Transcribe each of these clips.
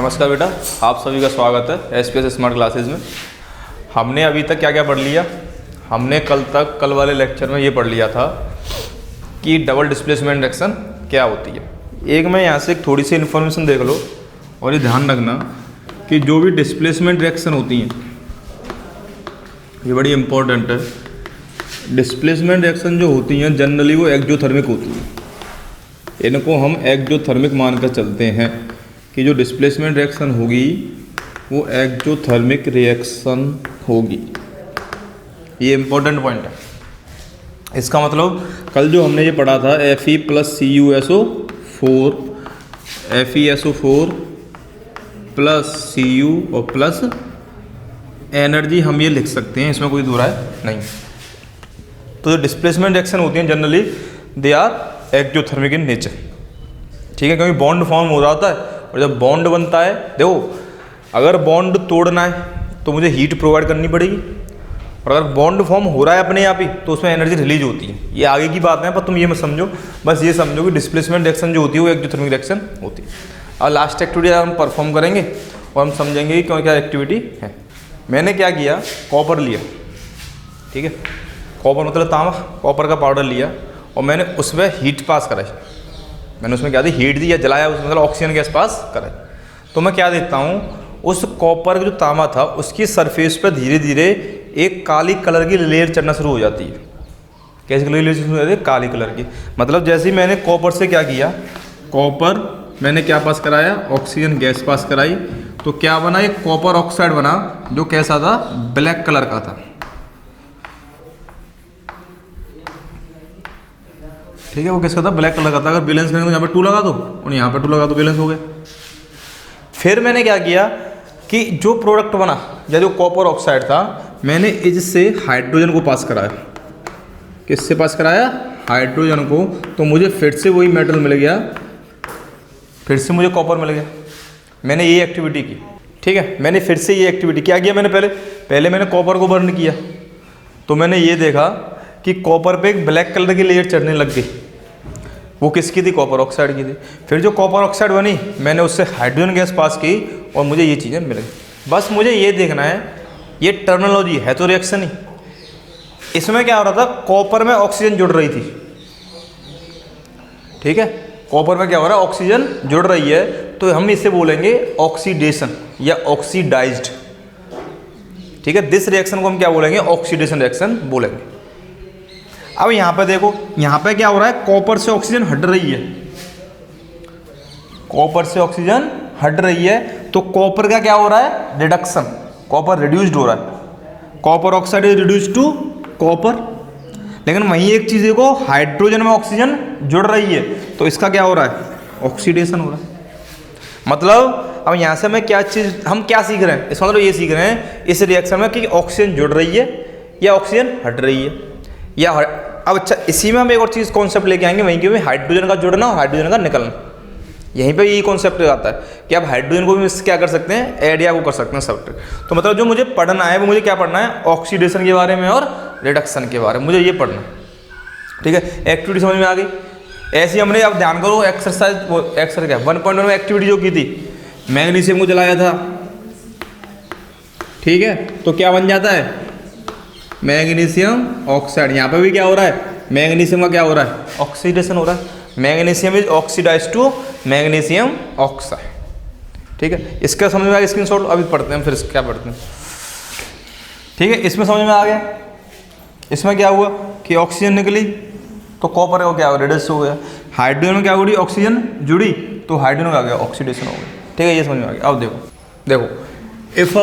नमस्कार बेटा, आप सभी का स्वागत है एसपीएस स्मार्ट क्लासेस में। हमने अभी तक क्या क्या पढ़ लिया। हमने कल वाले लेक्चर में ये पढ़ लिया था कि डबल डिस्प्लेसमेंट रिएक्शन क्या होती है। एक मैं यहाँ से थोड़ी सी इन्फॉर्मेशन देख लो और ये ध्यान रखना कि जो भी डिस्प्लेसमेंट रिएक्शन होती हैं ये बड़ी इंपॉर्टेंट है। डिस्प्लेसमेंट रिएक्शन जो होती हैं जनरली वो एक्जोथर्मिक होती है। इनको हम एक्जोथर्मिक मानकर चलते हैं कि जो डिस्प्लेसमेंट रिएक्शन होगी वो एक्जोथर्मिक रिएक्शन होगी। ये इंपॉर्टेंट पॉइंट है। इसका मतलब कल जो हमने ये पढ़ा था Fe + CuSO4 FeSO4 + Cu और प्लस एनर्जी हम ये लिख सकते हैं, इसमें कोई दो राय नहीं। तो जो डिस्प्लेसमेंट रिएक्शन होती हैं generally they are exothermic in nature, ठीक है, क्योंकि बॉन्ड फॉर्म हो रहा होता है और जब बॉन्ड बनता है, देखो अगर बॉन्ड तोड़ना है तो मुझे हीट प्रोवाइड करनी पड़ेगी और अगर बॉन्ड फॉर्म हो रहा है अपने आप ही तो उसमें एनर्जी रिलीज होती है। ये आगे की बात है, पर तुम ये मत समझो, बस ये समझो कि डिस्प्लेसमेंट रिएक्शन जो होती है वो एक्जोथर्मिक रिएक्शन होती है। और लास्ट एक्टिविटी हम परफॉर्म करेंगे और हम समझेंगे कि क्या क्या एक्टिविटी है। मैंने क्या किया, कॉपर लिया, ठीक है, कॉपर मतलब तांबा, कॉपर का पाउडर लिया और मैंने उसमें हीट पास कराई। मैंने उसमें क्या दी, हीट दी या जलाया, उसमें मतलब ऑक्सीजन गैस पास कराई। तो मैं क्या देखता हूँ, उस कॉपर का जो तांबा था उसकी सरफेस पर धीरे धीरे एक काली कलर की लेयर चढ़ना शुरू हो जाती है। कैसी कलर की लेयर शुरू हो जाती है? काली कलर की। मतलब जैसे ही मैंने कॉपर से क्या किया, कॉपर मैंने क्या पास कराया, ऑक्सीजन गैस पास कराई, तो क्या बना, एक कॉपर ऑक्साइड बना जो कैसा था, ब्लैक कलर का था, ठीक है। वो किसका था, ब्लैक कलर का था। अगर बैलेंस करेंगे तो यहाँ पे 2 लगा दो और यहाँ पे 2 लगा दो, बैलेंस हो गया। फिर मैंने क्या किया कि जो प्रोडक्ट बना या जो कॉपर ऑक्साइड था, मैंने इससे हाइड्रोजन को पास कराया। किससे पास कराया, हाइड्रोजन को। तो मुझे फिर से वही मेटल मिल गया, फिर से मुझे कॉपर मिल गया। मैंने ये एक्टिविटी की, ठीक है। मैंने फिर से ये एक्टिविटी क्या किया, मैंने पहले मैंने कॉपर को बर्न किया, तो मैंने ये देखा कि कॉपर पे एक ब्लैक कलर की लेयर चढ़ने लग गई। वो किसकी थी, कॉपर ऑक्साइड की थी। फिर जो कॉपर ऑक्साइड बनी, मैंने उससे हाइड्रोजन गैस पास की और मुझे ये चीज़ें मिल गई। बस मुझे ये देखना है, ये टर्मिनोलॉजी है तो रिएक्शन ही। इसमें क्या हो रहा था, कॉपर में ऑक्सीजन जुड़ रही थी, ठीक है। कॉपर में क्या हो रहा है, ऑक्सीजन जुड़ रही है, तो हम इसे बोलेंगे ऑक्सीडेशन या ऑक्सीडाइज्ड, ठीक है। दिस रिएक्शन को हम क्या बोलेंगे, ऑक्सीडेशन रिएक्शन बोलेंगे। अब यहाँ पे देखो, यहाँ पे क्या हो रहा है, कॉपर से ऑक्सीजन हट रही है, कॉपर से ऑक्सीजन हट रही है, तो कॉपर का क्या हो रहा है, रिडक्शन, कॉपर रिड्यूस्ड हो रहा है। Copper oxide is reduced to copper. लेकिन वहीं एक चीज़ देखो, हाइड्रोजन में ऑक्सीजन जुड़ रही है, तो इसका क्या हो रहा है, ऑक्सीडेशन हो रहा है। मतलब अब यहाँ से मैं क्या चीज़, हम क्या सीख रहे हैं, इसका मतलब ये सीख रहे हैं इस रिएक्शन में कि ऑक्सीजन जुड़ रही है या ऑक्सीजन हट रही है या अब अच्छा, इसी में हम एक और चीज़ कॉन्सेप्ट लेके आएंगे वहीं के, हाइड्रोजन का जुड़ना और हाइड्रोजन का निकलना। यहीं पे यही कॉन्सेप्ट आता है कि आप हाइड्रोजन को भी क्या कर सकते हैं, ऐड या वो कर सकते हैं सब्ट्रैक्ट। तो मतलब जो मुझे पढ़ना है वो मुझे क्या पढ़ना है, ऑक्सीडेशन के बारे में और रिडक्शन के बारे में मुझे ये पढ़ना है, ठीक है। एक्टिविटी समझ में आ गई। ऐसी हमने, अब ध्यान करो, एक्सरसाइज क्या 1.1 में एक्टिविटी जो की थी, मैग्नीशियम को जलाया था, ठीक है, तो क्या बन जाता है, मैग्नीशियम ऑक्साइड। यहाँ पे भी क्या हो रहा है, मैग्नीशियम का क्या हो रहा है, ऑक्सीडेशन हो रहा है। Magnesium is oxidised to magnesium oxide, ठीक है। इसका समझ में आ गया, स्क्रीनशॉट अभी पढ़ते हैं, फिर क्या पढ़ते हैं, ठीक है। इसमें समझ में आ गया, इसमें क्या हुआ कि ऑक्सीजन निकली तो कॉपर का क्या हो, रिड्यूस हो गया। हाइड्रोजन में क्या हो रही, ऑक्सीजन जुड़ी तो हाइड्रोजन का गया, ऑक्सीडेशन हो गया, ठीक है। ये समझ में आ गया। अब देखो इफ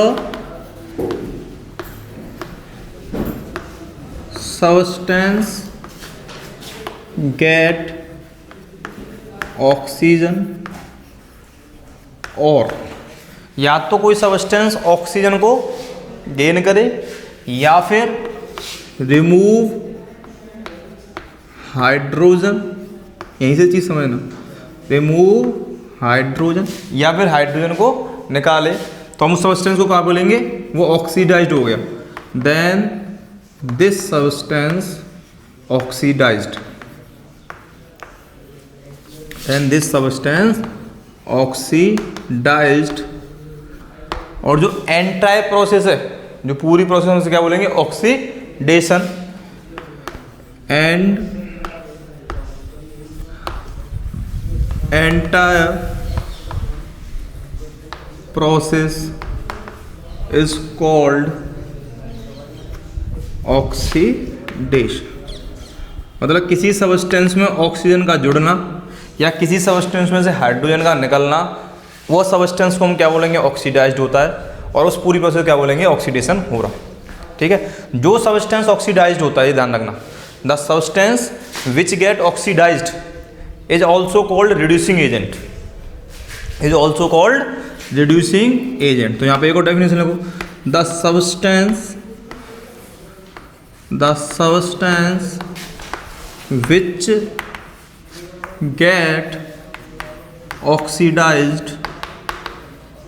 substance get ऑक्सीजन, और या तो कोई सब्सटेंस ऑक्सीजन को गेन करे या फिर रिमूव हाइड्रोजन, यहीं से चीज़ समझना, रिमूव हाइड्रोजन या फिर हाइड्रोजन को निकाले, तो हम उस सब्सटेंस को क्या बोलेंगे, वो ऑक्सीडाइज्ड हो गया। Then this substance oxidized, and this substance oxidized, और जो एंटायर प्रोसेस है, जो पूरी प्रोसेस में से क्या बोलेंगे, oxidation. And entire process is called oxidation. मतलब किसी सबस्टेंस में ऑक्सीजन का जुड़ना या किसी सबस्टेंस में से हाइड्रोजन का निकलना, वो सबस्टेंस को हम क्या बोलेंगे, ऑक्सीडाइज्ड होता है, और उस पूरी प्रोसेस क्या बोलेंगे, ऑक्सीडेशन हो रहा। ठीक है, जो सबस्टेंस ऑक्सीडाइज्ड होता है, ये ध्यान रखना, the substance which get oxidized is also called reducing agent, is also called reducing agent. तो यहाँ पे एक और डेफिनेशन लिखो, the substance which get oxidized,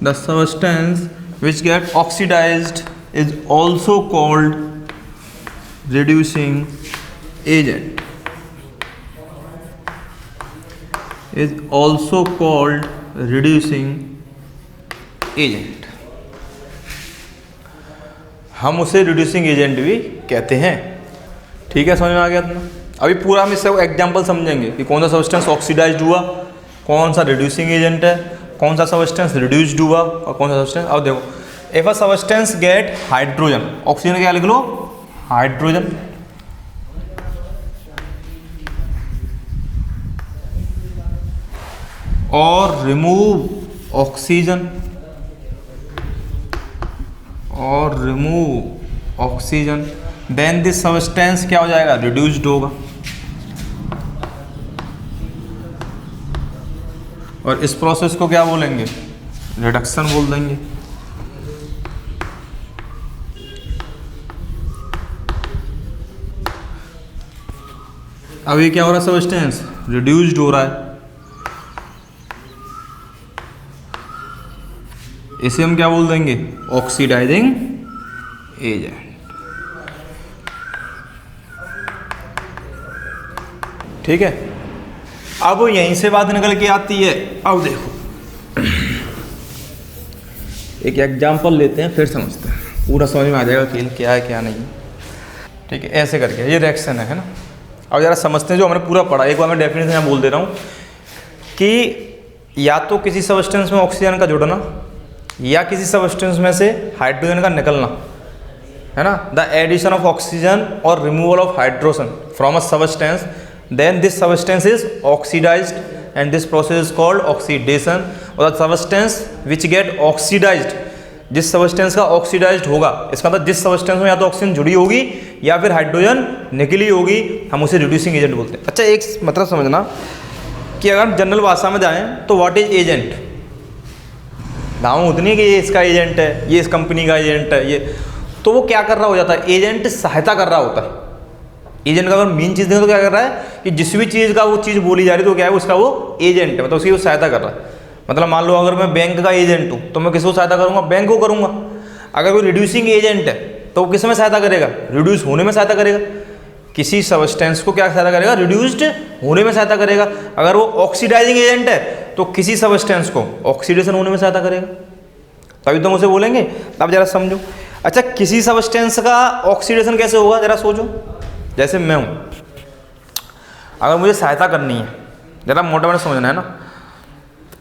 the substance which get oxidized is also called reducing agent, is also called reducing agent। हम उसे reducing agent भी कहते हैं। ठीक है, समझ में आ गया तुम्हें? अभी पूरा हम इससे एग्जाम्पल समझेंगे कि कौन सा सब्सटेंस ऑक्सीडाइज्ड हुआ, कौन सा रिड्यूसिंग एजेंट है, कौन सा सब्सटेंस रिड्यूस्ड हुआ, और कौन सा सब्सटेंस। अब देखो, if a substance get hydrogen, oxygen क्या लिख लो, हाइड्रोजन, और remove oxygen, then this substance क्या हो जाएगा, रिड्यूस्ड होगा। और इस प्रोसेस को क्या बोलेंगे, रिडक्शन बोल देंगे। अब ये क्या हो रहा है, सब्सटेंस रिड्यूस्ड हो रहा है, इसे हम क्या बोल देंगे, ऑक्सीडाइजिंग एजेंट। ठीक है, अब यहीं से बात निकल के आती है। अब देखो, एक एग्जांपल लेते हैं, फिर समझते हैं, पूरा समझ में आ जाएगा कि क्या है क्या नहीं। ठीक है, ऐसे करके ये रिएक्शन है ना। अब जरा समझते हैं जो हमने पूरा पढ़ा। एक बार मैं डेफिनेशन यहाँ बोल दे रहा हूँ कि या तो किसी सबस्टेंस में ऑक्सीजन का जुड़ना या किसी सबस्टेंस में से हाइड्रोजन का निकलना, है ना, द एडिशन ऑफ ऑक्सीजन और removal of hydrogen from a substance, then this substance is oxidized and this process is called oxidation। और the substance which get oxidized, जिस सबस्टेंस का ऑक्सीडाइज्ड होगा, इसका मतलब जिस सबस्टेंस में या तो ऑक्सीजन जुड़ी होगी या फिर हाइड्रोजन निकली होगी, हम उसे रिड्यूसिंग एजेंट बोलते हैं। अच्छा, एक मतलब समझना कि अगर हम जनरल भाषा में जाएं तो व्हाट इज एजेंट, दाम उतनी है कि ये इसका एजेंट है, ये इस कंपनी का एजेंट है, ये तो वो क्या कर रहा हो जाता है, एजेंट सहायता कर रहा होता है। एजेंट का अगर मेन चीज़ देखो तो क्या कर रहा है कि जिस भी चीज़ का वो चीज़ बोली जा रही है तो क्या है, उसका वो एजेंट है, मतलब उसकी वो सहायता कर रहा है। मतलब मान लो अगर मैं बैंक का एजेंट हूँ तो मैं किसको सहायता करूँगा, बैंक को करूँगा। अगर कोई रिड्यूसिंग एजेंट है तो वो किस में सहायता करेगा, रिड्यूस होने में सहायता करेगा। किसी सबस्टेंस को क्या सहायता करेगा, रिड्यूस्ड होने में सहायता करेगा। अगर वो ऑक्सीडाइजिंग एजेंट है तो किसी सबस्टेंस को ऑक्सीडेशन होने में सहायता करेगा, तभी तो हम उसे बोलेंगे। अब जरा समझो, अच्छा किसी सबस्टेंस का ऑक्सीडेशन कैसे होगा, जरा सोचो। जैसे मैं हूँ, अगर मुझे सहायता करनी है, ज़रा मोटा मोटा समझना है ना,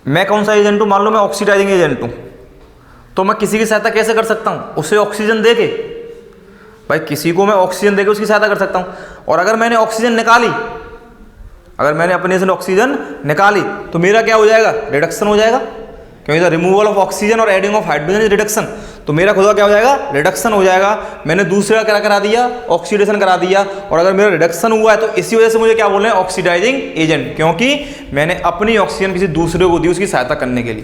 मैं कौन सा एजेंट हूँ, मान लो मैं ऑक्सीडाइजिंग एजेंट हूँ, तो मैं किसी की सहायता कैसे कर सकता हूँ, उसे ऑक्सीजन दे के, भाई किसी को मैं ऑक्सीजन दे के उसकी सहायता कर सकता हूँ। और अगर मैंने ऑक्सीजन निकाली, अगर मैंने अपने से ऑक्सीजन निकाली तो मेरा क्या हो जाएगा, रिडक्शन हो जाएगा, क्योंकि द रिमूवल ऑफ ऑक्सीजन और adding of hydrogen is reduction. तो मेरा खुद का क्या हो जाएगा, रिडक्शन हो जाएगा। मैंने दूसरे का क्या करा दिया, ऑक्सीडेशन करा दिया। और अगर मेरा रिडक्शन हुआ है तो इसी वजह से मुझे क्या बोल रहे हैं, ऑक्सीडाइजिंग एजेंट, क्योंकि मैंने अपनी ऑक्सीजन किसी दूसरे को दी उसकी सहायता करने के लिए,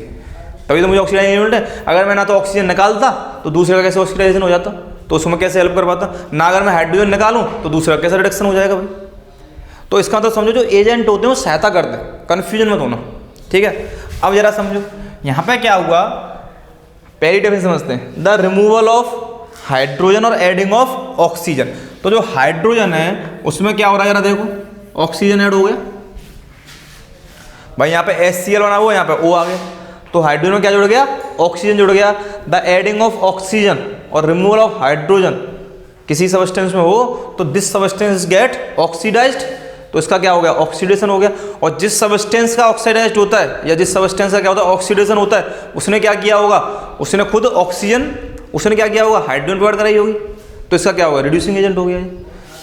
तभी तो मुझे ऑक्सीडाइजिंग एजेंट है। अगर मैं ना तो ऑक्सीजन निकालता तो दूसरे का कैसे ऑक्सीडाइजेशन हो जाता, तो उसमें कैसे हेल्प कर पाता ना। अगर मैं हाइड्रोजन निकालूं तो दूसरा कैसे रिडक्शन हो जाएगा भाई। तो इसका मतलब समझो जो एजेंट होते हैं वो सहायता करते हैं, कन्फ्यूजन मत होना, ठीक है। अब जरा समझो यहाँ पे क्या हुआ, पहली डेफिनेशन समझते हैं, द रिमूवल ऑफ हाइड्रोजन और एडिंग ऑफ ऑक्सीजन। तो जो हाइड्रोजन है उसमें क्या हो रहा है, जरा देखो, ऑक्सीजन ऐड हो गया, भाई यहाँ पे HCl बना हुआ, यहाँ पे O आ गया, तो हाइड्रोजन में क्या जुड़ गया, ऑक्सीजन जुड़ गया। द एडिंग ऑफ ऑक्सीजन और रिमूवल ऑफ हाइड्रोजन किसी सबस्टेंस में हो तो दिस सबस्टेंस गेट ऑक्सीडाइज्ड, तो इसका क्या हो गया, ऑक्सीडेशन हो गया। और जिस सबस्टेंस का ऑक्सीडाइज्ड होता है या जिस सबस्टेंस का क्या होता है, ऑक्सीडेशन होता है, उसने क्या किया होगा, उसने खुद ऑक्सीजन, उसने क्या किया होगा, हाइड्रोजन प्रोवाइड कराई होगी, तो इसका क्या होगा, रिड्यूसिंग एजेंट हो गया ये।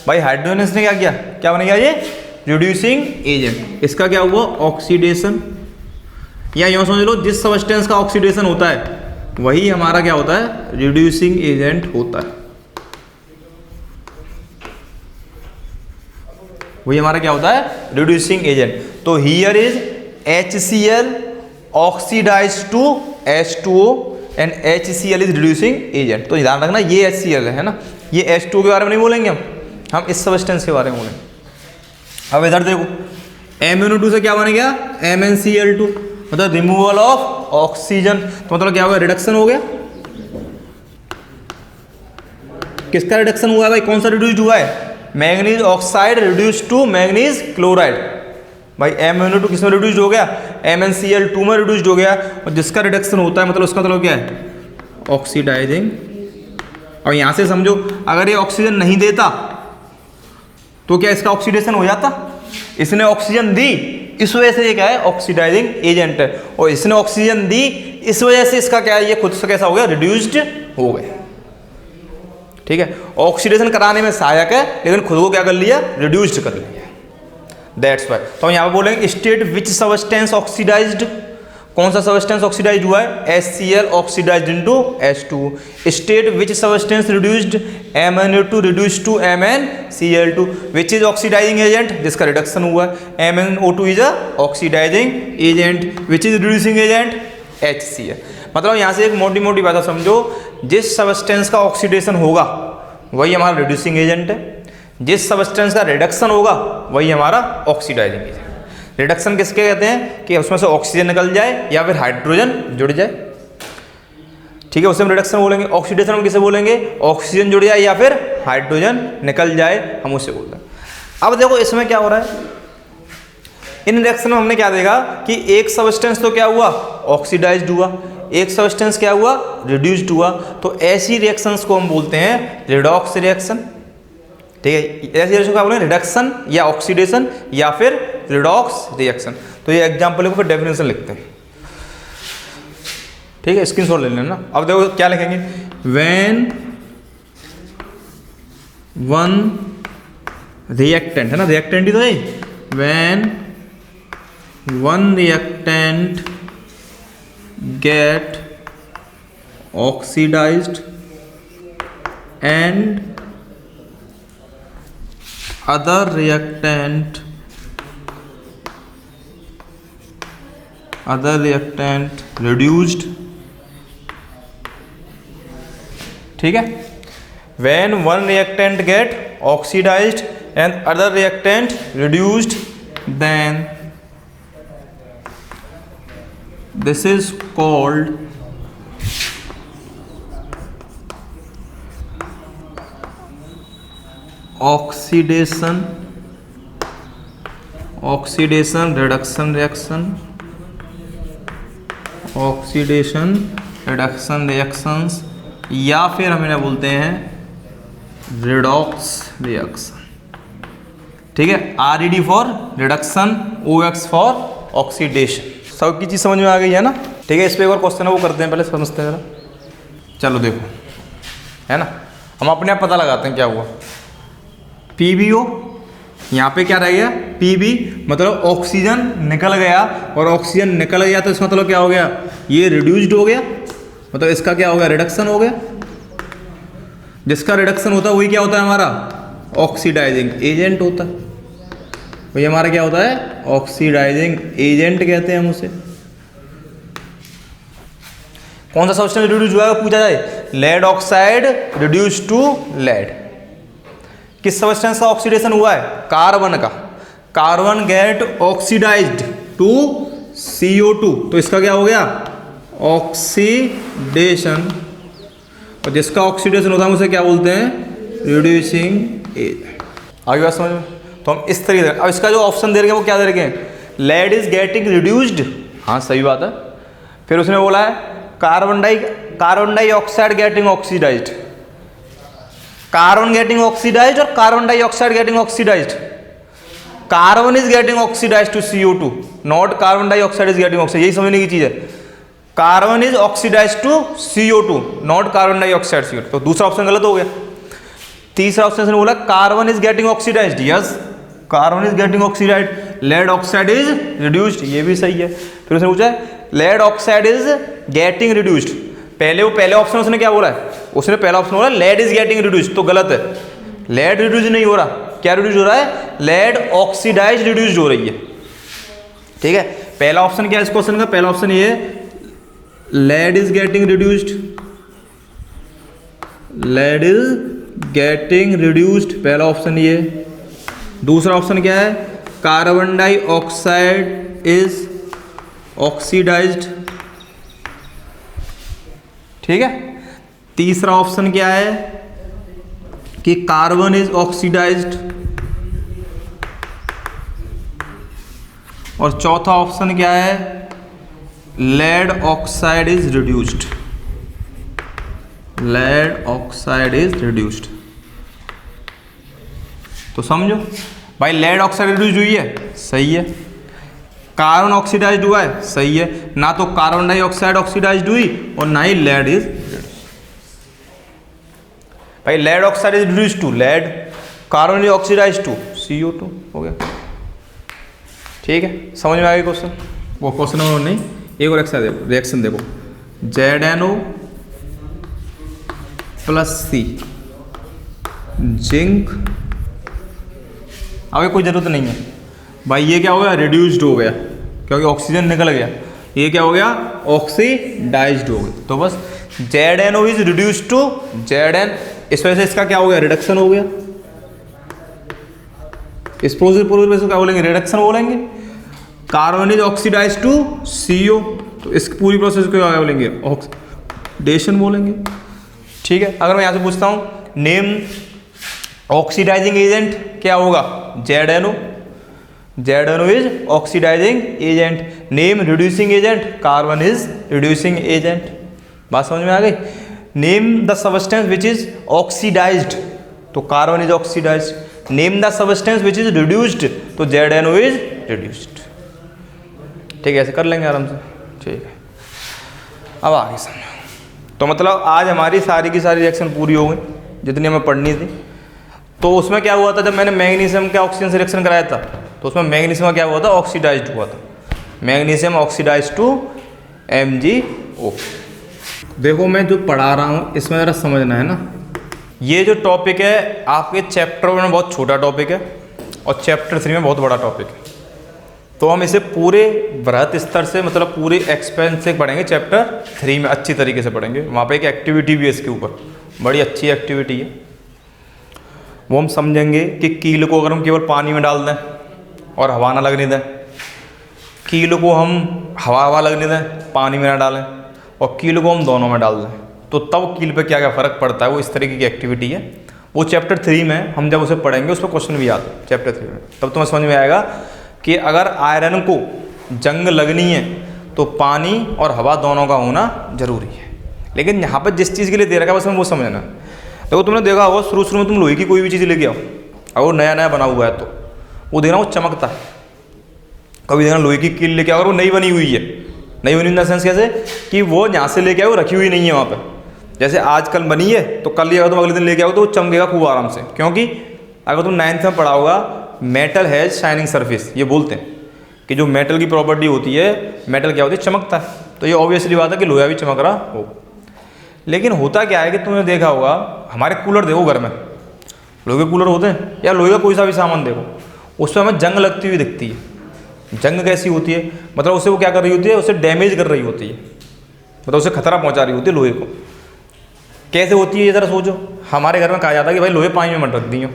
भाई हाइड्रोजन इसने क्या किया, क्या बन गया ये, रिड्यूसिंग एजेंट। इसका क्या हुआ, ऑक्सीडेशन, या यूँ समझ लो जिस सबस्टेंस का ऑक्सीडेशन होता है वही हमारा क्या होता है, रिड्यूसिंग एजेंट होता है, वही हमारा क्या होता है, रिड्यूसिंग एजेंट। तो here is HCl oxidize to H2O and HCl is reducing agent. तो ध्यान रखना ये HCl है ना, ये H2O के बारे में नहीं बोलेंगे हम इस सबस्टेंस के बारे में बोलेंगे। अब इधर देखो MnO2 से क्या बन गया, MnCl2, मतलब रिमूवल ऑफ ऑक्सीजन, तो मतलब क्या हो गया, रिडक्शन हो गया। किसका रिडक्शन हुआ है भाई, कौन सा रिड्यूस्ड हुआ है, manganese oxide reduced to manganese chloride. भाई MnO2 किस में रिड्यूस्ड हो गया, MnCl2 में रिड्यूस्ड हो गया, और जिसका रिडक्शन होता है मतलब उसका मतलब क्या है, ऑक्सीडाइजिंग। और यहां से समझो अगर ये ऑक्सीजन नहीं देता तो क्या इसका ऑक्सीडेशन हो जाता, इसने ऑक्सीजन दी इस वजह से ये क्या है, ऑक्सीडाइजिंग एजेंट है, और इसने ऑक्सीजन दी इस वजह से इसका क्या है, ये खुद से कैसा हो गया, रिड्यूस्ड हो गया। ठीक है, ऑक्सीडेशन कराने में सहायक है लेकिन खुद को क्या कर लिया, रिड्यूस्ड कर लिया, दैट्स व्हाई। तो हम यहाँ पे बोलेंगे स्टेट विच सबस्टेंस ऑक्सीडाइज्ड, कौन सा सबस्टेंस ऑक्सीडाइज्ड हुआ है, HCl oxidized into H2। State which substance reduced, MnO2 reduced to MnCl2। Which is oxidising agent, जिसका रिडक्शन हुआ है, MnO2 is a oxidizing agent. Which is reducing agent, HCl। मतलब यहाँ से एक मोटी मोटी बात समझो, जिस सबस्टेंस का ऑक्सीडेशन होगा वही हमारा रिड्यूसिंग एजेंट है, जिस सबस्टेंस का रिडक्शन होगा वही हमारा ऑक्सीडाइजिंग एजेंट। रिडक्शन किसके कहते हैं, कि उसमें से ऑक्सीजन निकल जाए या फिर हाइड्रोजन जुड़ जाए, ठीक है, उसे हम रिडक्शन बोलेंगे। ऑक्सीडेशन हम किसे बोलेंगे, ऑक्सीजन जुड़ जाए या फिर हाइड्रोजन निकल जाए, हम उसे बोलते हैं। अब देखो इसमें क्या हो रहा है, इन रिएक्शन में हमने क्या देखा कि एक सबस्टेंस तो क्या हुआ, ऑक्सीडाइज्ड हुआ, एक सबस्टेंस क्या हुआ, रिड्यूस्ड हुआ। तो ऐसी रिएक्शंस को हम बोलते हैं रिडॉक्स रिएक्शन। ठीक है, ऐसी रिएक्शन क्या बोलते हैं, रिडक्शन या ऑक्सीडेशन या फिर रिडॉक्स रिएक्शन। तो ये एग्जांपल को फिर डेफिनेशन लिखते हैं, ठीक है, स्क्रीनशॉट ले लेना। अब देखो क्या लिखेंगे, व्हेन वन रिएक्टेंट, है ना, रिएक्टेंट ही तो है, when one reactant get oxidized and other reactant reduced, ठीक है, when one reactant get oxidized and other reactant reduced, then this is called oxidation reduction reaction, oxidation reduction reactions, या फिर हम इन्हें बोलते हैं रिडॉक्स रिएक्शन। ठीक है, RED for reduction, OX for oxidation. सब की चीज़ समझ में आ गई है ना, ठीक है। इस पर एक और क्वेश्चन है वो करते हैं, पहले समझते हैं जरा। चलो देखो, है ना, हम अपने आप पता लगाते हैं क्या हुआ। PbO, यहाँ पे क्या रह गया, Pb, मतलब ऑक्सीजन निकल गया, और ऑक्सीजन निकल गया तो इसका मतलब क्या हो गया, ये रिड्यूस्ड हो गया, मतलब इसका क्या हो गया, रिडक्शन हो गया। जिसका रिडक्शन होता है वही क्या होता है हमारा, ऑक्सीडाइजिंग एजेंट होता है, वही हमारा क्या होता है, ऑक्सीडाइजिंग एजेंट कहते हैं हम उसे। कौन सा सब्सटेंस रिड्यूस हुआ है पूछा जाए, lead oxide reduce to lead. किस सब्सटेंस का ऑक्सीडेशन हुआ है, कार्बन का, carbon gate oxidised to CO2, तो इसका क्या हो गया, ऑक्सीडेशन। और जिसका ऑक्सीडेशन होता है उसे क्या बोलते हैं, रिड्यूसिंग एजेंट। आगे बात समझ में। तो हम इस तरीके से, अब इसका जो ऑप्शन दे रखे हैं वो क्या दे रखे हैं, लेड इज गेटिंग रिड्यूस्ड, हाँ सही बात है। फिर उसने बोला है carbon dioxide getting oxidised, carbon getting oxidised और carbon dioxide getting oxidised. Carbon is getting oxidised to CO2, not carbon dioxide is getting oxidised, यही समझने की चीज है। Carbon is oxidised to CO2, not carbon dioxide CO2, तो दूसरा option गलत हो गया। तीसरा ऑप्शन ने बोला carbon is getting oxidized, yes carbon is getting oxidized, lead oxide is reduced, ये भी सही है। फिर उसने पूछा lead oxide is getting reduced, पहले ऑप्शन उसने क्या बोला है, उसने पहला ऑप्शन बोला लेड इज गेटिंग रिड्यूस्ड, तो गलत है, लेड रिड्यूस नहीं हो रहा, क्या रिड्यूस हो रहा है, लेड ऑक्सीडाइज रिड्यूस्ड हो रही है, ठीक है। पहला ऑप्शन क्या है इस क्वेश्चन का, पहला ऑप्शन ये lead is getting reduced, lead is getting reduced, पहला ऑप्शन ये। दूसरा ऑप्शन क्या है, कार्बन डाइऑक्साइड इज ऑक्सीडाइज्ड, ठीक है। तीसरा ऑप्शन क्या है कि कार्बन इज ऑक्सीडाइज्ड, और चौथा ऑप्शन क्या है, lead oxide is reduced, lead oxide is reduced. तो समझो भाई, लेड ऑक्साइड रिड्यूस हुई है, सही है। कार्बन ऑक्सीडाइज्ड हुआ है, सही है। ना तो कार्बन डाइऑक्साइड ऑक्सीडाइज्ड हुई और ना ही लेड इज भाई, lead oxide is reduced to lead, carbon is oxidised to CO2 हो गया, ठीक है। समझ में आ गया क्वेश्चन, वो क्वेश्चन नंबर नहीं, एक और रिएक्शन देखो, ZNO + C जिंक, अब कोई जरूरत नहीं है भाई, ये क्या हो गया, रिड्यूस्ड हो गया क्योंकि ऑक्सीजन निकल गया, ये क्या हो गया, ऑक्सीडाइज्ड हो गया। तो बस ZNO is reduced to Zn, इस वजह से इसका क्या हो गया, रिडक्शन हो गया। इस प्रोसेस को क्या बोलेंगे, रिडक्शन बोलेंगे। Carbon is oxidised to CO, तो इस पूरी प्रोसेस को क्या बोलेंगे, ऑक्सीडेशन बोलेंगे, ठीक है। अगर मैं यहाँ से पूछता हूँ नेम ऑक्सीडाइजिंग एजेंट, क्या होगा, ZNO, ZNO is oxidising agent. Name reducing agent, carbon is reducing agent. बात समझ में आ गई। Name the substance which is oxidised, तो carbon is oxidised. Name the substance which is reduced, तो ZNO इज रिड्यूस्ड, ठीक है। ऐसे कर लेंगे आराम से, ठीक है। अब आगे समझो, तो मतलब आज हमारी सारी की सारी रिएक्शन पूरी हो गई जितनी हमें पढ़नी थी। तो उसमें क्या हुआ था, जब मैंने मैग्नीशियम का ऑक्सीजन से रिएक्शन कराया था, तो उसमें मैग्नीशियम का क्या हुआ था, ऑक्सीडाइज्ड हुआ था, मैग्नीशियम ऑक्सीडाइज्ड टू MgO। देखो मैं जो पढ़ा रहा हूँ इसमें ज़रा समझना है ना, ये जो टॉपिक है आपके चैप्टर में बहुत छोटा टॉपिक है और चैप्टर 3 में बहुत बड़ा टॉपिक है। तो हम इसे पूरे बृहत स्तर से, मतलब पूरे एक्सपेंस से पढ़ेंगे, चैप्टर 3 में अच्छी तरीके से पढ़ेंगे। वहाँ पे एक एक्टिविटी भी है इसके ऊपर, बड़ी अच्छी एक्टिविटी है, वो हम समझेंगे कि कील को अगर हम केवल पानी में डाल दें और हवा ना लगने दें, कील को हम हवा लगने दें, पानी में ना डालें, और कील को हम दोनों में डाल दें, तो तब कील पे क्या क्या फ़र्क पड़ता है, वो इस तरीके की एक्टिविटी है। वो चैप्टर 3 में हम जब उसे पढ़ेंगे उस पर क्वेश्चन भी आता है चैप्टर 3 में, तब तुम्हें समझ में आएगा कि अगर आयरन को जंग लगनी है तो पानी और हवा दोनों का होना जरूरी है। लेकिन यहाँ पर जिस चीज़ के लिए दे रखा है बस हमें वो समझना है। देखो तुमने देखा होगा शुरू में तुम लोहे की कोई भी चीज़ लेके आओ, अगर वो नया बना हुआ है तो वो देखना वो चमकता है। कभी देखना लोहे की कील लेके आओ, वो नई बनी हुई है, नई बनी इन द सेंस कैसे कि वो जहाँ से लेके आओ रखी हुई नहीं है वहाँ पर। जैसे आज कल बनी है तो कल अगर तुम अगले दिन लेके आओ तो वो चमकेगा खूब आराम से, क्योंकि अगर तुम 9th में पढ़ा होगा मेटल हैज़ शाइनिंग सरफेस, ये बोलते हैं कि जो मेटल की प्रॉपर्टी होती है, मेटल क्या होती है, चमकता है। तो ये ऑब्वियसली बात है कि लोहा भी चमक रहा हो। लेकिन होता क्या है कि तुमने देखा होगा हमारे कूलर देखो घर में, लोहे के कूलर होते हैं या लोहे का कोई सा भी सामान देखो, उस पर हमें जंग लगती हुई दिखती है। जंग कैसी होती है, मतलब उसे वो क्या कर रही होती है, उसे डैमेज कर रही होती है, मतलब उसे खतरा पहुंचा रही होती है लोहे को। कैसे होती है ये ज़रा सोचो। हमारे घर में कहा जाता है कि भाई लोहे पानी में मत रख दियो,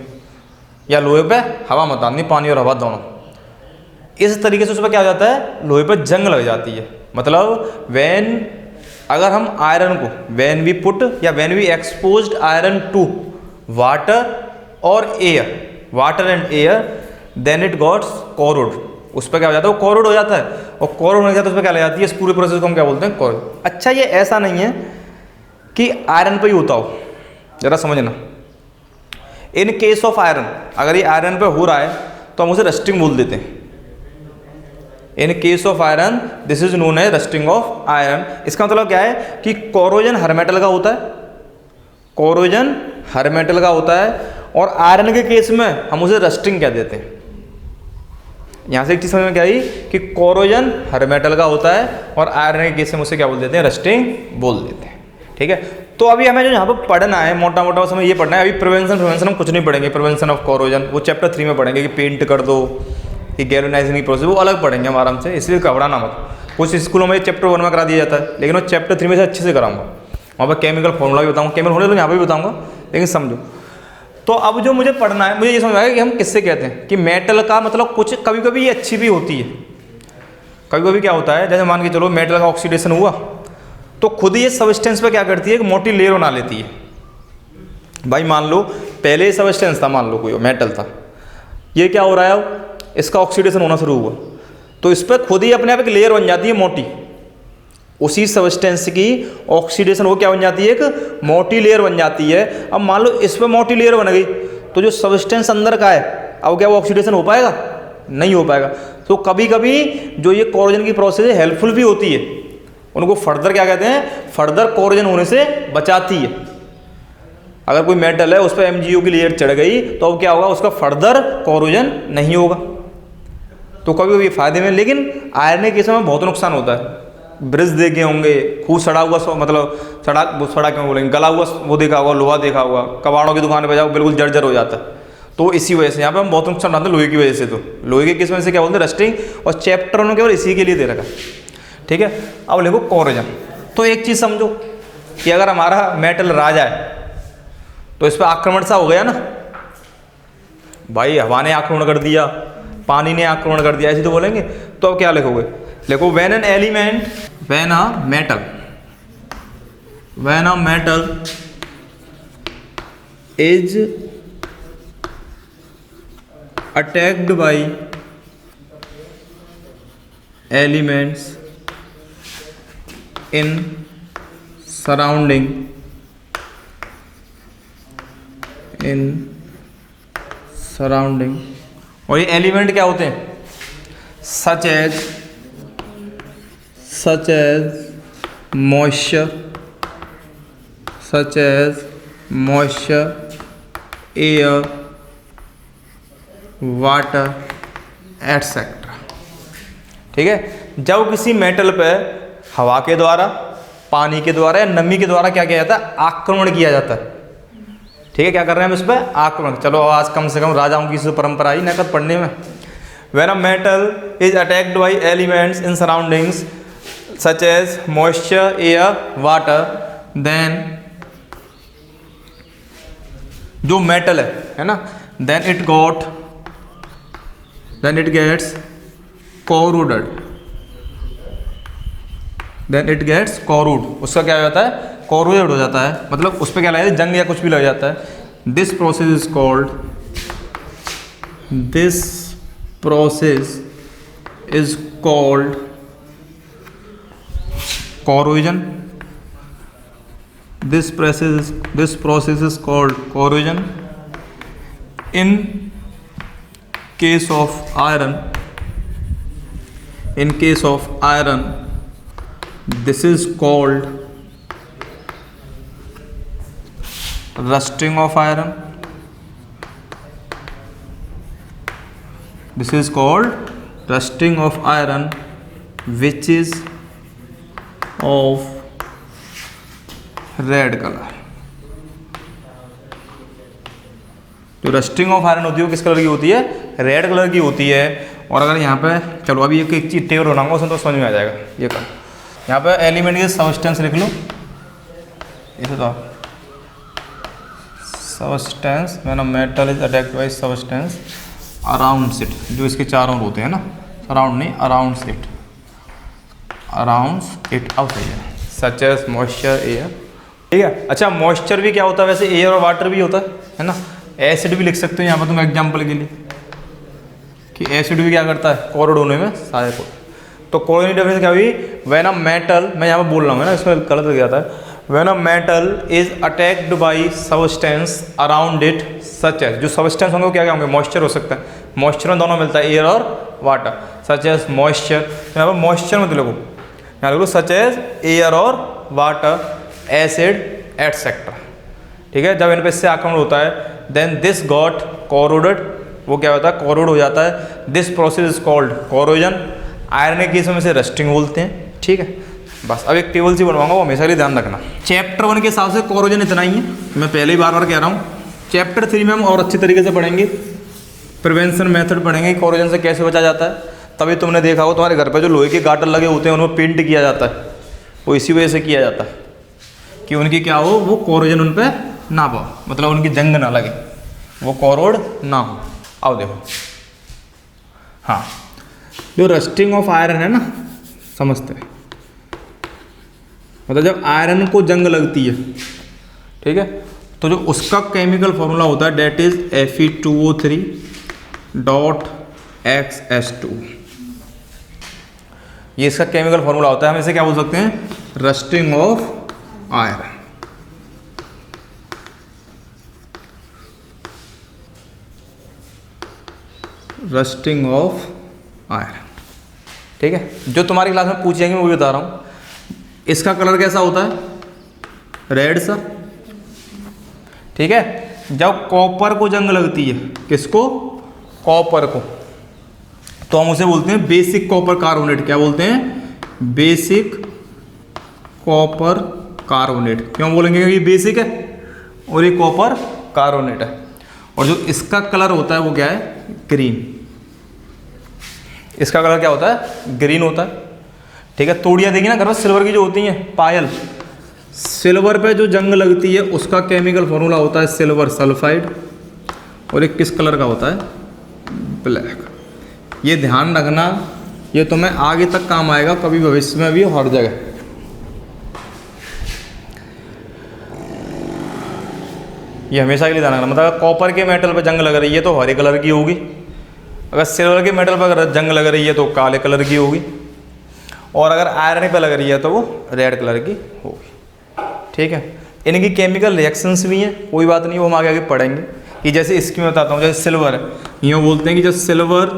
या लोहे पे हवा मत डालनी, पानी और हवा दोनों। इस तरीके से उस पर क्या हो जाता है, लोहे पर जंग लग जाती है। मतलब अगर हम आयरन को when we exposed iron to water और air, water and air, then it gets corrode, उस पर क्या हो जाता है, वो कोरोड हो जाता है, और कोरोड होने के बाद उस पर क्या लग जाती है, इस पूरे प्रोसेस को हम क्या बोलते हैं, कोरोड। अच्छा, ये ऐसा नहीं है कि आयरन पे ही होता हो, जरा समझना। इन केस ऑफ आयरन, अगर ये आयरन पे हो रहा है तो हम उसे रस्टिंग बोल देते हैं। In case of iron this is known as rusting of iron. इसका मतलब क्या है कि कोरोजन हर मेटल का होता है, कोरोजन हर मेटल का होता है, और आयरन के केस में हम उसे रस्टिंग कह देते हैं। यहाँ से एक चीज़ समझ में क्या आई कि कोरोजन हर मेटल का होता है, और आयरन के केस में उसे क्या बोल देते हैं, रस्टिंग बोल देते हैं। ठीक है, तो अभी हमें जो यहाँ पर पढ़ना है, मोटा मोटा बस हमें ये पढ़ना है। अभी प्रिवेंशन हम कुछ नहीं पढ़ेंगे, प्रिवेंशन ऑफ कोरोजन वो चैप्टर 3 में पढ़ेंगे कि पेंट कर दो, कि गैल्वेनाइजिंग की प्रोसेस, वो अलग पढ़ेंगे हम आराम से, इसलिए घबराना मत। कुछ स्कूलों में चैप्टर 1 में करा दिया जाता है, लेकिन वो चैप्टर 3 में से अच्छे से कराऊंगा। वहाँ पर केमिकल फॉर्मूला भी बताऊँगा, केमिकल होने तो यहाँ पर भी बताऊँगा, लेकिन समझो। तो अब जो मुझे पढ़ना है, मुझे ये समझ आएगा कि हम किससे कहते हैं कि मेटल का मतलब कुछ कभी कभी ये अच्छी भी होती है, कभी कभी क्या होता है, जैसे मान के चलो मेटल का ऑक्सीडेशन हुआ तो खुद ही ये सबस्टेंस पे क्या करती है, एक मोटी लेयर बना लेती है। भाई मान लो पहले सबस्टेंस था, मान लो कोई मेटल था, ये क्या हो रहा है, इसका ऑक्सीडेशन होना शुरू हुआ, तो इस पर खुद ही अपने आप एक लेयर बन जाती है मोटी। उसी सबस्टेंस की ऑक्सीडेशन वो क्या बन जाती है, एक मोटी लेयर बन जाती है। अब मान लो इस पर मोटी लेयर बन गई, तो जो सबस्टेंस अंदर का है, अब क्या वो ऑक्सीडेशन हो पाएगा, नहीं हो पाएगा। तो कभी कभी जो ये कोरोजन की प्रोसेस है हेल्पफुल भी होती है, उनको फर्दर क्या कहते हैं, फर्दर कोरोजन होने से बचाती है। अगर कोई मेटल है उस पर MgO की लेयर चढ़ गई तो अब क्या होगा, उसका फर्दर कोरोजन नहीं होगा। तो कभी कभी फायदे में, लेकिन आयरन के केस में बहुत नुकसान होता है। ब्रिज देखे होंगे, खूब सड़ा हुआ, मतलब सड़ा क्यों बोलेंगे, गला हुआ वो देखा होगा, लोहा देखा होगा, कबाड़ों की दुकान पे जाओ बिल्कुल जर्जर हो जाता है। तो इसी वजह से यहाँ पे हम बहुत नुकसान आते हैं लोहे की वजह से। तो लोहे के केस में से क्या बोलते हैं, रस्टिंग, और चैप्टर उन्होंने केवल इसी के लिए दे रखा। ठीक है, अब देखो कोरोजन। तो एक चीज़ समझो कि अगर हमारा मेटल राजा है तो इस पर आक्रमण सा हो गया ना, भाई हवा ने आक्रमण कर दिया, पानी ने आक्रमण कर दिया, ऐसे तो बोलेंगे। तो अब क्या लिखोगे, देखो when an element, when a metal is attacked by elements in surrounding, और ये एलिमेंट क्या होते हैं, such as moisture, air, water etcetera. ठीक है, जब किसी मेटल पे हवा के द्वारा, पानी के द्वारा या नमी के द्वारा क्या किया जाता है, आक्रमण किया जाता है। ठीक है, क्या कर रहे हैं हम इस पर, आक्रमण। चलो आज कम से कम राजाओं की परंपरा ही नकद पढ़ने में। When a metal is attacked by elements in surroundings such as moisture, air, water, then जो मेटल है ना, then it gets corroded, उसका क्या हो जाता है, corroded हो जाता है, मतलब उस पर क्या लग जाता है, जंग या कुछ भी लग जाता है। This process is called corrosion. This process is called corrosion. In case of iron, this is called rusting of iron. This is called rusting of iron, which is of red colour. जो rusting of iron होती है वो किस colour की होती है, red colour की होती है। और अगर यहाँ पे चलो अभी एक चीज टेबल बनाऊंगा उसमें तो समझ में आ जाएगा। ये कर, यहाँ पे एलिमेंट के सबस्टेंस लिख लो, इसे तो सबस्टेंस, मैंने metal is attacked bye substance around it, जो इसके चारों होते हैं ना, अराउंड नहीं, अराउंड इट। अब सही है, सच एज मॉइस्चर, एयर। ठीक है, अच्छा मॉइस्चर भी क्या होता है वैसे, एयर और वाटर भी होता है ना। एसिड भी लिख सकते हो यहाँ पर तुम एग्जाम्पल के लिए, कि एसिड भी क्या करता है, कोरोड होने में सहायक होता है। तो कोरोजन की डेफिनेशन क्या हुई, व्हेन अ मेटल, मैं यहाँ पे बोल रहा हूँ ना, इसमें गलत हो जाता है, when a metal is attacked by substance around it such as, जो सब्सटेंस होंगे वो क्या क्या होंगे, मॉइस्चर हो सकता है, मॉइस्चर में दोनों मिलता है, एयर और वाटर, सच एज मॉइस्चर, यहाँ पर मॉइस्चर मत लिखो, यहाँ लिखो सच एज एयर और वाटर, एसिड एटसेट्रा। ठीक है, जब इन पे इससे आक्रमण होता है देन दिस गॉट कोरोडेड, वो क्या होता है, कोरोड हो जाता है। This process is called corrosion. Iron के केस में इसे रस्टिंग बोलते हैं। ठीक है, बस अब एक टेबल सी बनवाऊंगा, वो हमेशा लिए ध्यान रखना। चैप्टर 1 के हिसाब से कोरोजन इतना ही है, मैं पहले ही बार बार कह रहा हूँ। चैप्टर 3 में हम और अच्छी तरीके से पढ़ेंगे, प्रिवेंशन मेथड पढ़ेंगे, कोरोजन से कैसे बचा जाता है। तभी तुमने देखा हो तुम्हारे घर पर जो लोहे के गाटर लगे होते हैं उनको पेंट किया जाता है, वो इसी वजह से किया जाता है कि उनकी क्या हो, वो कोरोजन उन पर ना पाओ, मतलब उनकी जंग ना लगे, वो कोरोड ना हो। आओ देखो, हाँ, जो रस्टिंग ऑफ आयरन है ना, समझते हैं, मतलब जब आयरन को जंग लगती है, ठीक है, तो जो उसका केमिकल फॉर्मूला होता है डेट इज Fe2O3.XS2, ये इसका केमिकल फॉर्मूला होता है। हम इसे क्या बोल सकते हैं, rusting of iron. Rusting of iron, ठीक है, जो तुम्हारी क्लास में पूछेंगे वो भी बता रहा हूँ। इसका कलर कैसा होता है, रेड सा। ठीक है, जब कॉपर को जंग लगती है, किसको, कॉपर को, तो हम उसे बोलते हैं बेसिक कॉपर कार्बोनेट। क्या बोलते हैं, बेसिक कॉपर कार्बोनेट। क्यों बोलेंगे, क्योंकि बेसिक है और ये कॉपर कार्बोनेट है। और जो इसका कलर होता है वो क्या है, ग्रीन। इसका कलर क्या होता है, ग्रीन होता है। ठीक है, तोड़ियाँ देखी ना घर में सिल्वर की जो होती हैं, पायल, सिल्वर पे जो जंग लगती है उसका केमिकल फॉर्मूला होता है सिल्वर सल्फाइड, और एक किस कलर का होता है, ब्लैक। ये ध्यान रखना, ये तुम्हें आगे तक काम आएगा, कभी भविष्य में भी, हर जगह। ये हमेशा के लिए ध्यान रखना, मतलब अगर कॉपर के मेटल पर जंग लग रही है तो हरे कलर की होगी, अगर सिल्वर के मेटल पर जंग लग रही है तो काले कलर की होगी, और अगर आयरन पे लग रही है तो वो रेड कलर की होगी। ठीक है, इनकी केमिकल रिएक्शंस भी हैं, कोई बात नहीं, वो हम आगे आगे पढ़ेंगे। कि जैसे इसकी मैं बताता हूँ, जैसे सिल्वर है, यूँ बोलते हैं कि जब silver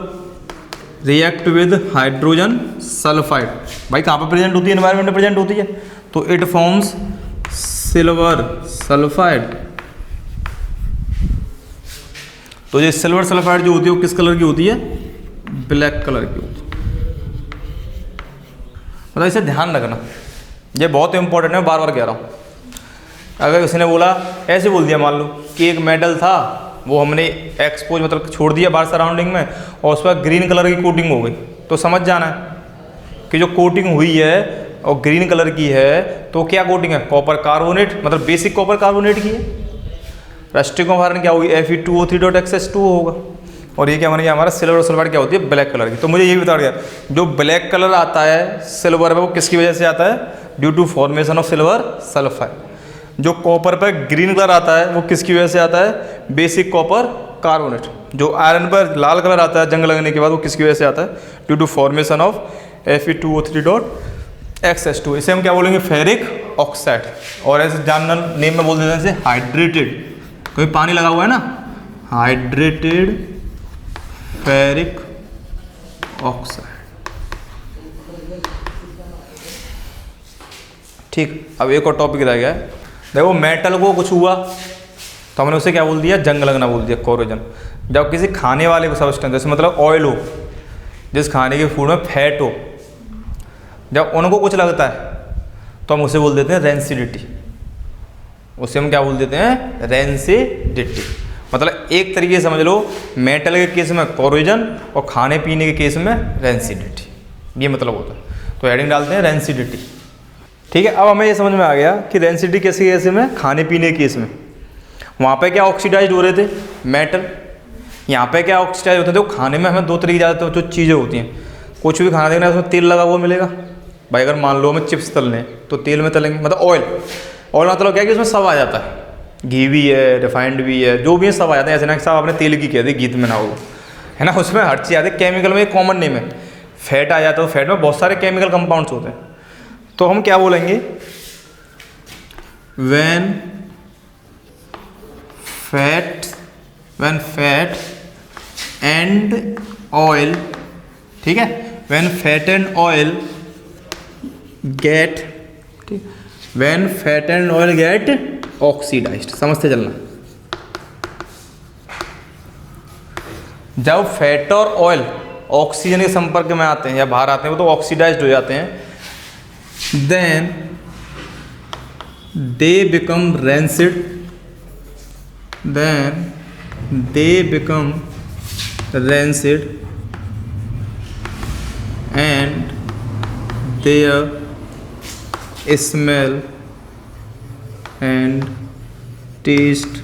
react with hydrogen sulphide, भाई कहाँ पर प्रेजेंट होती है, एनवायरनमेंट में प्रेजेंट होती है, तो इट फॉर्म्स सिल्वर सल्फाइड। तो ये सिल्वर सल्फाइड जो होती है वो किस कलर की होती है, ब्लैक कलर की होती है। मतलब इसे ध्यान रखना, ये बहुत इंपॉर्टेंट है, बार बार कह रहा हूँ। अगर किसी ने बोला, ऐसे बोल दिया, मान लो कि एक मेटल था, वो हमने एक्सपोज मतलब छोड़ दिया बाहर सराउंडिंग में, और उस पर ग्रीन कलर की कोटिंग हो गई, तो समझ जाना है कि जो कोटिंग हुई है और ग्रीन कलर की है, तो क्या कोटिंग है, कॉपर कार्बोनेट, मतलब बेसिक कॉपर कार्बोनेट की है। रस्टिंग ऑफ आयरन क्या होगी, Fe2O3.XS2 होगा। और ये क्या बन गया हमारा, सिल्वर सल्फाइड क्या होती है, ब्लैक कलर की। तो मुझे ये भी बता दिया, जो ब्लैक कलर आता है सिल्वर में, वो किसकी वजह से आता है, due to formation of silver sulphide. जो कॉपर पर ग्रीन कलर आता है वो किसकी वजह से आता है, बेसिक कॉपर कार्बोनेट। जो आयरन पर लाल कलर आता है जंग लगने के बाद, वो किसकी वजह से आता है, due to formation of Fe2O3.XS2। इसे हम क्या बोलेंगे, फेरिक ऑक्साइड। और ऐसे जनरल नेम में बोल देते हैं इसे हाइड्रेटेड, कोई पानी लगा हुआ है ना, हाइड्रेटेड फेरिक ऑक्साइड। ठीक, अब एक और टॉपिक रह गया है। देखो, मेटल को कुछ हुआ तो हमने उसे क्या बोल दिया, जंग लगना बोल दिया, कोरोजन। जब किसी खाने वाले को सब्सटेंस, जैसे मतलब ऑयल हो, जिस खाने के फूड में फैट हो, जब उनको कुछ लगता है तो हम उसे बोल देते हैं रेंसिडिटी। उसे हम क्या बोल देते हैं, रेंसिडिटी। मतलब एक तरीके से समझ लो, मेटल के केस में कोरोजन और खाने पीने के केस में रेंसिडिटी, ये मतलब होता है। तो हेडिंग डालते हैं रेंसिडिटी। ठीक है, अब हमें ये समझ में आ गया कि रेंसिडिटी कैसे कैसे में, खाने पीने के केस में वहाँ पे क्या ऑक्सीडाइज हो रहे थे मेटल, यहाँ पे क्या ऑक्सीडाइज होते थे। वो खाने में हमें दो तरीके ज़्यादा जो चीज़ें होती हैं, कुछ भी खाना देखना है उसमें तेल लगा हुआ मिलेगा। भाई अगर मान लो हमें चिप्स तलने तो तेल में तलेंगे, मतलब ऑयल मतलब क्या है कि उसमें सब आ जाता है, घी भी है, रिफाइंड भी है, जो भी है सब आ जाता है। ऐसे ना सब आपने तेल की कह दी, घी में ना हो, है ना, उसमें हर चीज़ आती है। केमिकल में एक कॉमन नेम है, फैट आ जाता है, तो फैट में बहुत सारे केमिकल कंपाउंड्स होते हैं। तो हम क्या बोलेंगे, व्हेन फैट एंड ऑयल, ठीक है, when fat and oil get, when fat and oil get oxidized, समझते चलना। जब फैट और ऑयल ऑक्सीजन के संपर्क में आते हैं या बाहर आते हैं, वो तो ऑक्सीडाइज्ड हो जाते हैं। Then they become rancid, then they become rancid and their smell and taste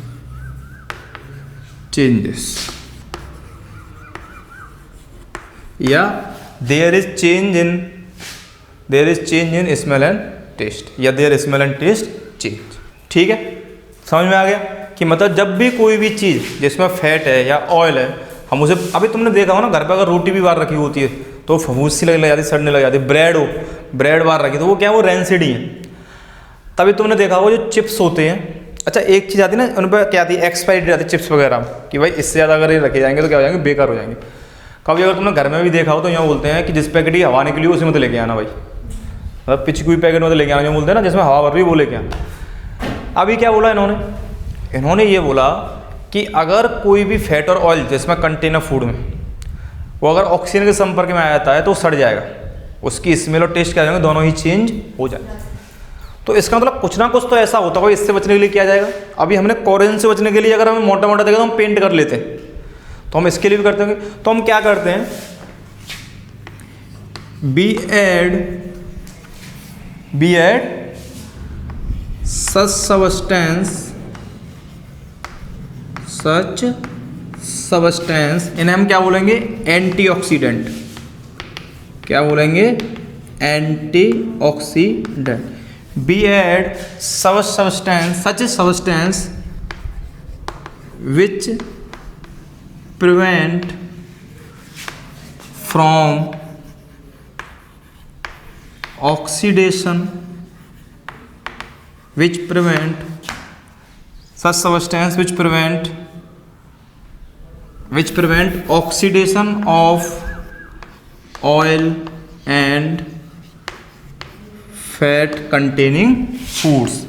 changes, या there is change in smell and taste, या their smell and taste change। ठीक है, समझ में आ गया कि मतलब जब भी कोई भी चीज़ जिसमें फैट है या ऑयल है, हम उसे, अभी तुमने देखा हो ना, घर पे अगर रोटी भी बाहर रखी होती है तो फफूस सी लगने लग जाती, सड़ने लग जाती। ब्रेड बाहर रखी तो वो क्या है, वो रैंसिड ही है। तभी तुमने देखा होगा जो चिप्स होते हैं, अच्छा एक चीज़ आती है ना, उन पर क्या आती है, एक्सपायरी डेट आती है चिप्स वगैरह कि भाई इससे ज़्यादा अगर ये रखे जाएंगे तो क्या हो जाएंगे, बेकार हो जाएंगे। कभी अगर तुमने घर में भी देखा हो तो यहाँ बोलते हैं कि जिस पैकेट ये हवा निकली उसी में तो लेके आना भाई, मतलब पिछली हुई पैकेट में तो लेके आना, जो बोलते हैं ना जिसमें हवा भर रही वो लेके आना। अभी क्या बोला इन्होंने ये बोला कि अगर कोई भी फैट और ऑयल जिसमें कंटेनर फूड में, वो अगर ऑक्सीजन के संपर्क में आ जाता है तो सड़ जाएगा, उसकी स्मेल और टेस्ट क्या हो जाएंगे, दोनों ही चेंज हो जाए। तो इसका मतलब कुछ ना कुछ तो ऐसा होता होगा, इससे बचने के लिए किया जाएगा। अभी हमने कोरेन से बचने के लिए अगर हमें मोटा मोटा देगा तो हम पेंट कर लेते हैं, तो हम इसके लिए भी करते होंगे। तो हम क्या करते हैं, बी एड सच सब्सटेंस, इन्हें हम क्या बोलेंगे, एंटीऑक्सीडेंट। क्या बोलेंगे, antioxidant. Be add such substance which prevent from oxidation, which prevent such substance which prevent oxidation of oil and fat containing foods,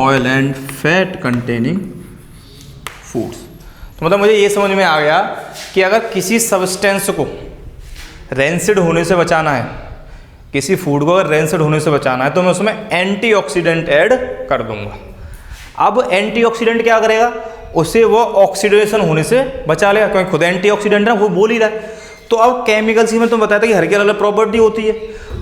oil and fat containing foods। तो मतलब मुझे ये समझ में आ गया कि अगर किसी सब्सटेंस को रैंसिड होने से बचाना है, किसी फूड को अगर रैंसिड होने से बचाना है, तो मैं उसमें एंटीऑक्सीडेंट ऐड कर दूंगा। अब एंटीऑक्सीडेंट क्या करेगा, उसे वो ऑक्सीडेशन होने से बचा लेगा, क्योंकि खुद एंटीऑक्सीडेंट है, वो बोल ही रहा है। तो अब केमिकल्स ही में तुम बताया था कि हर की अलग प्रॉपर्टी होती है,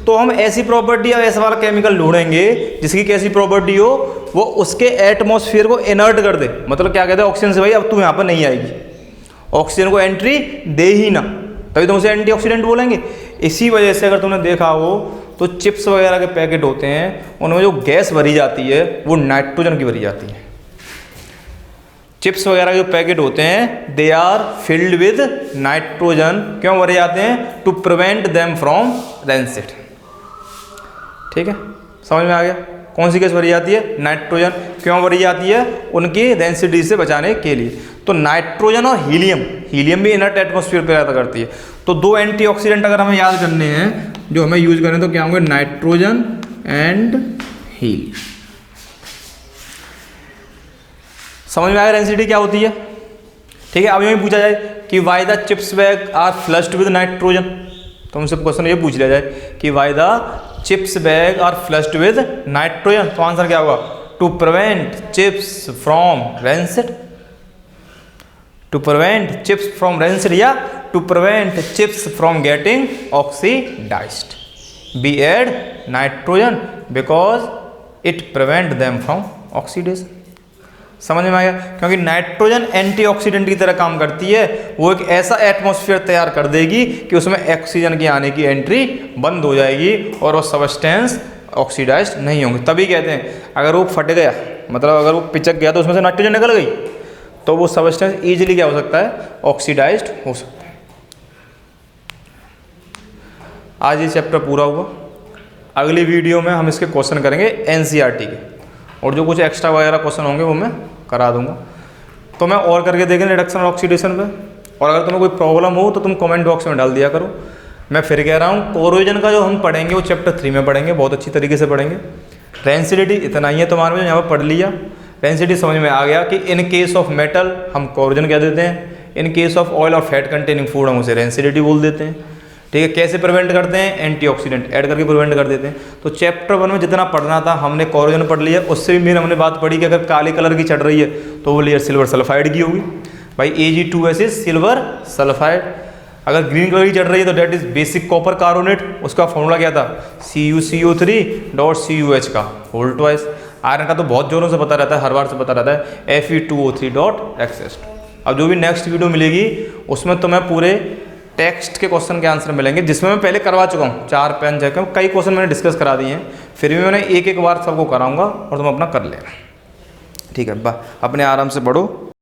तो हम ऐसी प्रॉपर्टी या ऐसा वाला केमिकल ढूंढेंगे जिसकी कैसी प्रॉपर्टी हो, वो उसके एटमॉस्फेयर को इनर्ट कर दे। मतलब क्या कहते हैं, ऑक्सीजन से भाई अब तू यहाँ पर नहीं आएगी, ऑक्सीजन को एंट्री दे ही ना, तभी तुम उसे एंटीऑक्सीडेंट बोलेंगे। इसी वजह से अगर तुमने देखा हो तो चिप्स वगैरह के पैकेट होते हैं, उनमें जो गैस भरी जाती है वो नाइट्रोजन की भरी जाती है। चिप्स वगैरह के जो पैकेट होते हैं they are filled with nitrogen. क्यों भरे जाते हैं, to prevent them from rancid. ठीक है, समझ में आ गया। कौन सी गैस भरी जाती है, नाइट्रोजन। क्यों भरी जाती है, उनकी डेंसिटी से बचाने के लिए। तो नाइट्रोजन और हीलियम भी इनर्ट एटमॉस्फेयर पे पैदा करती है। तो दो एंटीऑक्सीडेंट अगर हमें याद करने हैं जो हमें यूज करें तो क्या होंगे, नाइट्रोजन एंड हीलियम। समझ में आया डेंसिटी क्या होती है। ठीक है, अब यही पूछा जाए कि why the chips bag are flushed with nitrogen, तो हमसे क्वेश्चन ये पूछ लिया जाए कि why the chips bag are flushed with nitrogen, तो आंसर क्या होगा, to prevent chips from rancid. To prevent chips from rancid या to prevent chips from getting oxidised. Be add nitrogen because it prevent them from oxidation. समझ में आया, क्योंकि nitrogen antioxidant की तरह काम करती है। वो एक ऐसा एटमॉस्फेयर तैयार कर देगी कि उसमें ऑक्सीजन की आने की एंट्री बंद हो जाएगी और वो सब्सटेंस ऑक्सीडाइज्ड नहीं होंगे। तभी कहते हैं अगर वो फट गया, मतलब अगर वो पिचक गया तो उसमें से नाइट्रोजन निकल गई, तो वो सबस्टेंस ईजिली क्या हो सकता है, ऑक्सीडाइज्ड हो सकता है। आज ये चैप्टर पूरा हुआ। अगली वीडियो में हम इसके क्वेश्चन करेंगे एनसीईआरटी के, और जो कुछ एक्स्ट्रा वगैरह क्वेश्चन होंगे वो मैं करा दूंगा। तो मैं और करके देखें रिडक्शन और ऑक्सीडेशन पे, और अगर तुम्हें कोई प्रॉब्लम हो तो तुम कमेंट बॉक्स में डाल दिया करो। मैं फिर कह रहा हूँ, कोरोजन का जो हम पढ़ेंगे वो चैप्टर 3 में पढ़ेंगे, बहुत अच्छी तरीके से पढ़ेंगे। रेंसिडिटी इतना ही है तुम्हारे में, यहाँ पर पढ़ लिया। रेंसिडिटी समझ में आ गया कि इन केस ऑफ मेटल हम कोरोजन कह देते हैं, इन केस ऑफ ऑयल और फैट कंटेनिंग फूड हम उसे रेंसिडिटी बोल देते हैं। ठीक है, कैसे प्रिवेंट करते हैं, एंटीऑक्सीडेंट ऐड करके प्रिवेंट कर देते हैं। तो चैप्टर 1 में जितना पढ़ना था हमने कोरोजन पढ़ लिया। उससे भी मेन हमने बात पढ़ी कि अगर काले कलर की चढ़ रही है तो वो लेयर सिल्वर सल्फाइड की होगी भाई, Ag2S इज सिल्वर सल्फाइड। अगर ग्रीन कलर की चढ़ रही है तो that is basic copper carbonate, उसका फॉर्मूला क्या था, CuCO3.CuH का होल ट्वाइस। आयरन का तो बहुत जोरों से पता रहता है, हर बार से पता रहता है, Fe2O3.Xs। अब जो भी नेक्स्ट वीडियो मिलेगी उसमें तुम्हें पूरे टेक्स्ट के क्वेश्चन के आंसर मिलेंगे, जिसमें मैं पहले करवा चुका हूँ 4 पेन जगह, कई क्वेश्चन मैंने डिस्कस करा दिए हैं, फिर भी मैंने एक एक बार सबको कराऊंगा और तुम अपना कर लेना। ठीक है, अपने आराम से पढ़ो।